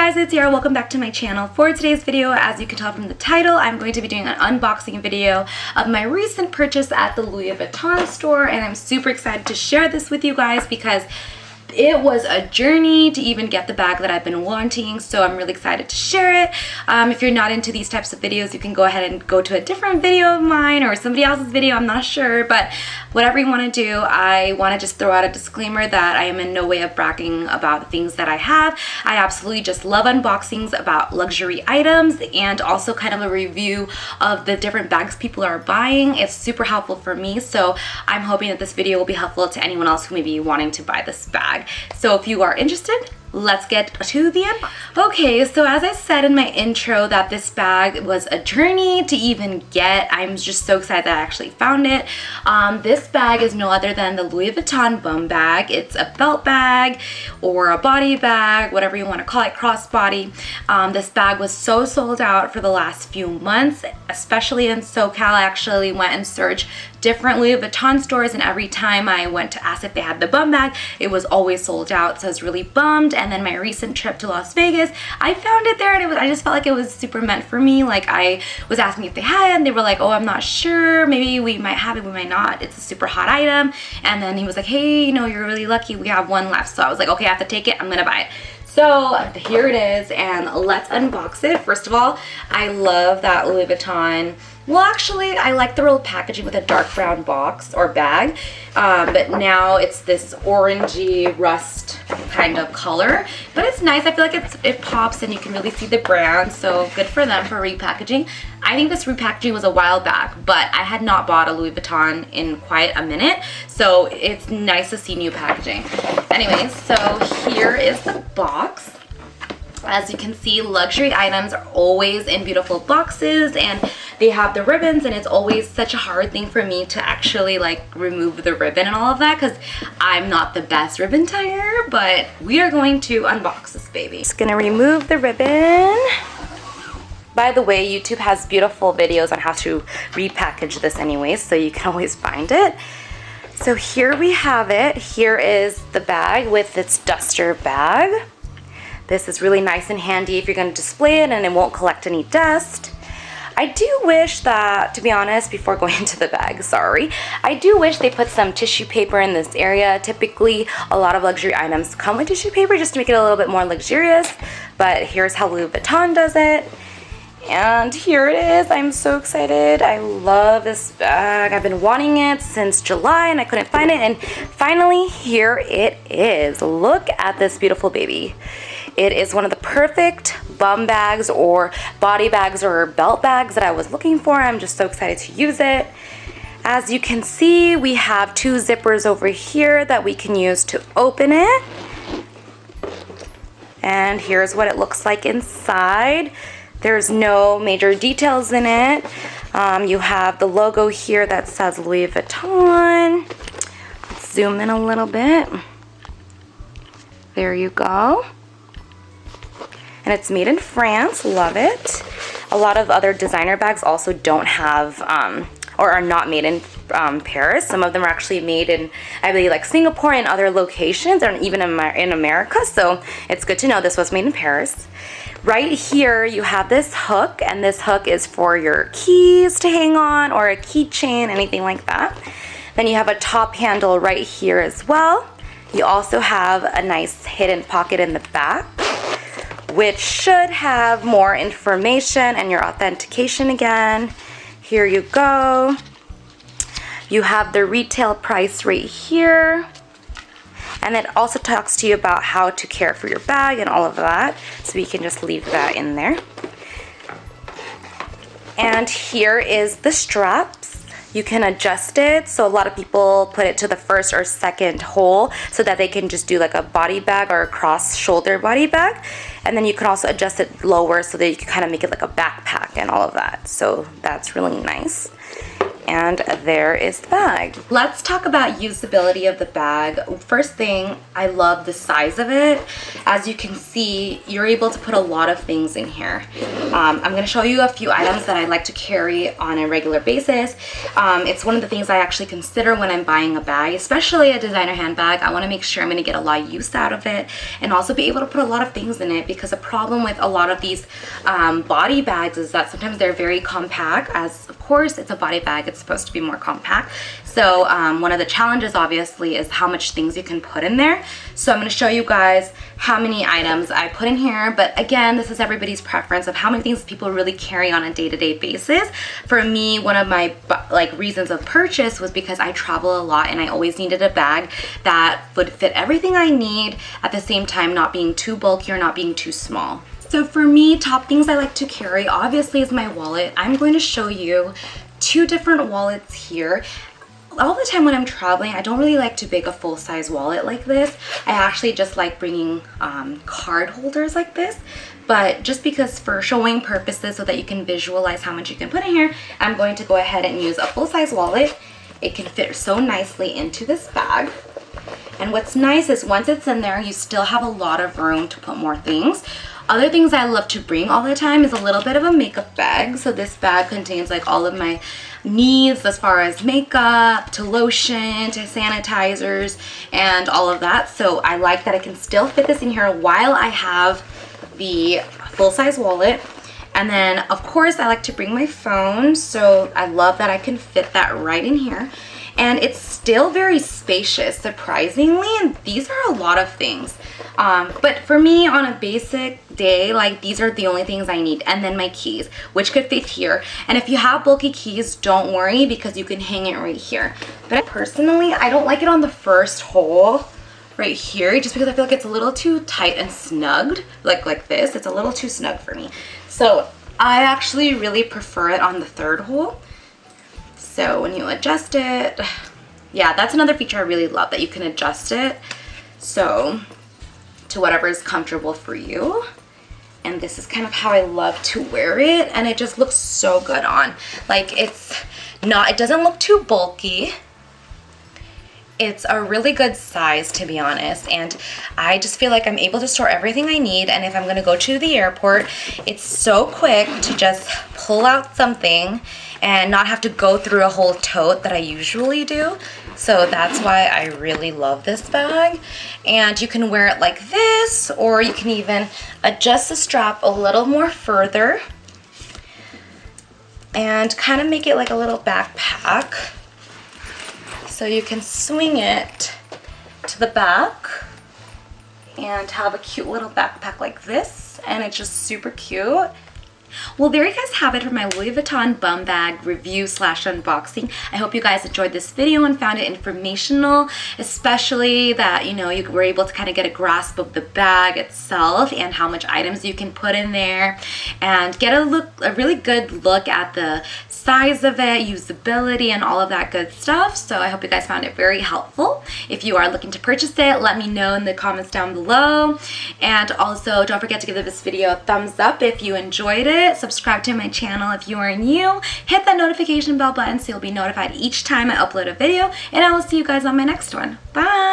guys, it's Arielle. Welcome back to my channel. For today's video, as you can tell from the title, I'm going to be doing an unboxing video of my recent purchase at the Louis Vuitton store, and I'm super excited to share this with you guys because it was a journey to even get the bag that I've been wanting, so I'm really excited to share it. If you're not into these types of videos, you can go ahead and go to a different video of mine or somebody else's video, I'm not sure, but whatever you want to do, I want to just throw out a disclaimer that I am in no way of bragging about the things that I have. I absolutely just love unboxings about luxury items and also kind of a review of the different bags people are buying. It's super helpful for me, so I'm hoping that this video will be helpful to anyone else who may be wanting to buy this bag. So if you are interested, let's get to the end. Okay, so as I said in my intro that this bag was a journey to even get, I'm just so excited that I actually found it. This bag is no other than the Louis Vuitton Bumbag. It's a belt bag or a body bag, whatever you want to call it, crossbody. This bag was so sold out for the last few months, especially in SoCal. I actually went and searched different Louis Vuitton stores, and every time I went to ask if they had the bum bag, it was always sold out, so I was really bummed. And then my recent trip to Las Vegas, I found it there, and I just felt like it was super meant for me. Like, I was asking if they had it, and they were like, oh, I'm not sure, maybe we might have it, we might not, it's a super hot item. And then he was like, hey, you know, you're really lucky, we have one left. So I was like, okay, I have to take it, I'm gonna buy it. So here it is, and let's unbox it. First of all, I love that Louis Vuitton. Well, actually, I like the real packaging with a dark brown box or bag, but now it's this orangey rust kind of color. But it's nice. I feel like it pops and you can really see the brand, so good for them for repackaging. I think this repackaging was a while back, but I had not bought a Louis Vuitton in quite a minute, so it's nice to see new packaging. Anyways, so here is the box. As you can see, luxury items are always in beautiful boxes, and they have the ribbons, and it's always such a hard thing for me to actually like remove the ribbon and all of that because I'm not the best ribbon tire, but we are going to unbox this baby. Just gonna remove the ribbon. By the way, YouTube has beautiful videos on how to repackage this anyways, so you can always find it. So here we have it. Here is the bag with its duster bag. This is really nice and handy if you're going to display it, and it won't collect any dust. I do wish that, to be honest, before going into the bag, sorry, I do wish they put some tissue paper in this area. Typically, a lot of luxury items come with tissue paper just to make it a little bit more luxurious, but here's how Louis Vuitton does it. And here it is. I'm so excited. I love this bag. I've been wanting it since July and I couldn't find it, and finally here it is. Look at this beautiful baby. It is one of the perfect bum bags or body bags or belt bags that I was looking for. I'm just so excited to use it. As you can see, we have two zippers over here that we can use to open it. And here's what it looks like inside. There's no major details in it. You have the logo here that says Louis Vuitton. Let's zoom in a little bit. There you go. And it's made in France. Love it. A lot of other designer bags also don't have or are not made in Paris. Some of them are actually made in, I believe, like Singapore and other locations, and even in America. So it's good to know this was made in Paris. Right here you have this hook, and this hook is for your keys to hang on or a keychain, anything like that. Then you have a top handle right here as well. You also have a nice hidden pocket in the back, which should have more information and your authentication again. Here you go. You have the retail price right here. And it also talks to you about how to care for your bag and all of that. So you can just leave that in there. And here is the straps. You can adjust it. So a lot of people put it to the first or second hole so that they can just do like a body bag or a cross shoulder body bag. And then you can also adjust it lower so that you can kind of make it like a backpack and all of that. So that's really nice. And there is the bag. Let's talk about usability of the bag. First thing, I love the size of it. As you can see, you're able to put a lot of things in here. I'm going to show you a few items that I like to carry on a regular basis. It's one of the things I actually consider when I'm buying a bag, especially a designer handbag. I want to make sure I'm going to get a lot of use out of it and also be able to put a lot of things in it, because the problem with a lot of these body bags is that sometimes they're very compact. As of course it's a body bag, it's supposed to be more compact. So one of the challenges obviously is how much things you can put in there. So I'm going to show you guys how many items I put in here, but again, this is everybody's preference of how many things people really carry on a day-to-day basis. For me, one of my reasons of purchase was because I travel a lot and I always needed a bag that would fit everything I need, at the same time not being too bulky or not being too small. So for me, top things I like to carry obviously is my wallet. I'm going to show you two different wallets here. All the time when I'm traveling, I don't really like to bring a full-size wallet like this. I actually just like bringing card holders like this. But just because for showing purposes so that you can visualize how much you can put in here, I'm going to go ahead and use a full-size wallet. It can fit so nicely into this bag. And what's nice is once it's in there, you still have a lot of room to put more things. Other things I love to bring all the time is a little bit of a makeup bag. So this bag contains like all of my needs as far as makeup to lotion to sanitizers and all of that. So I like that I can still fit this in here while I have the full-size wallet. And then of course I like to bring my phone, so I love that I can fit that right in here. And it's still very spacious, surprisingly, and these are a lot of things. But for me, on a basic day, like these are the only things I need. And then my keys, which could fit here. And if you have bulky keys, don't worry, because you can hang it right here. But personally, I don't like it on the first hole right here, just because I feel like it's a little too tight and snugged, like this. It's a little too snug for me. So I actually really prefer it on the third hole. So when you adjust it, yeah, that's another feature I really love, that you can adjust it so to whatever is comfortable for you. And this is kind of how I love to wear it, and it just looks so good on. Like it doesn't look too bulky. It's a really good size, to be honest, and I just feel like I'm able to store everything I need. And if I'm gonna go to the airport, it's so quick to just pull out something and not have to go through a whole tote that I usually do. So that's why I really love this bag. And you can wear it like this, or you can even adjust the strap a little more further and kind of make it like a little backpack. So you can swing it to the back and have a cute little backpack like this, and it's just super cute. Well, there you guys have it for my Louis Vuitton bum bag review / unboxing. I hope you guys enjoyed this video and found it informational, especially that, you know, you were able to kind of get a grasp of the bag itself and how much items you can put in there, and get a really good look at the size of it, usability, and all of that good stuff. So I hope you guys found it very helpful. If you are looking to purchase it, let me know in the comments down below. And also don't forget to give this video a thumbs up if you enjoyed it. Subscribe to my channel if you are new. Hit that notification bell button so you'll be notified each time I upload a video. And I will see you guys on my next one. Bye!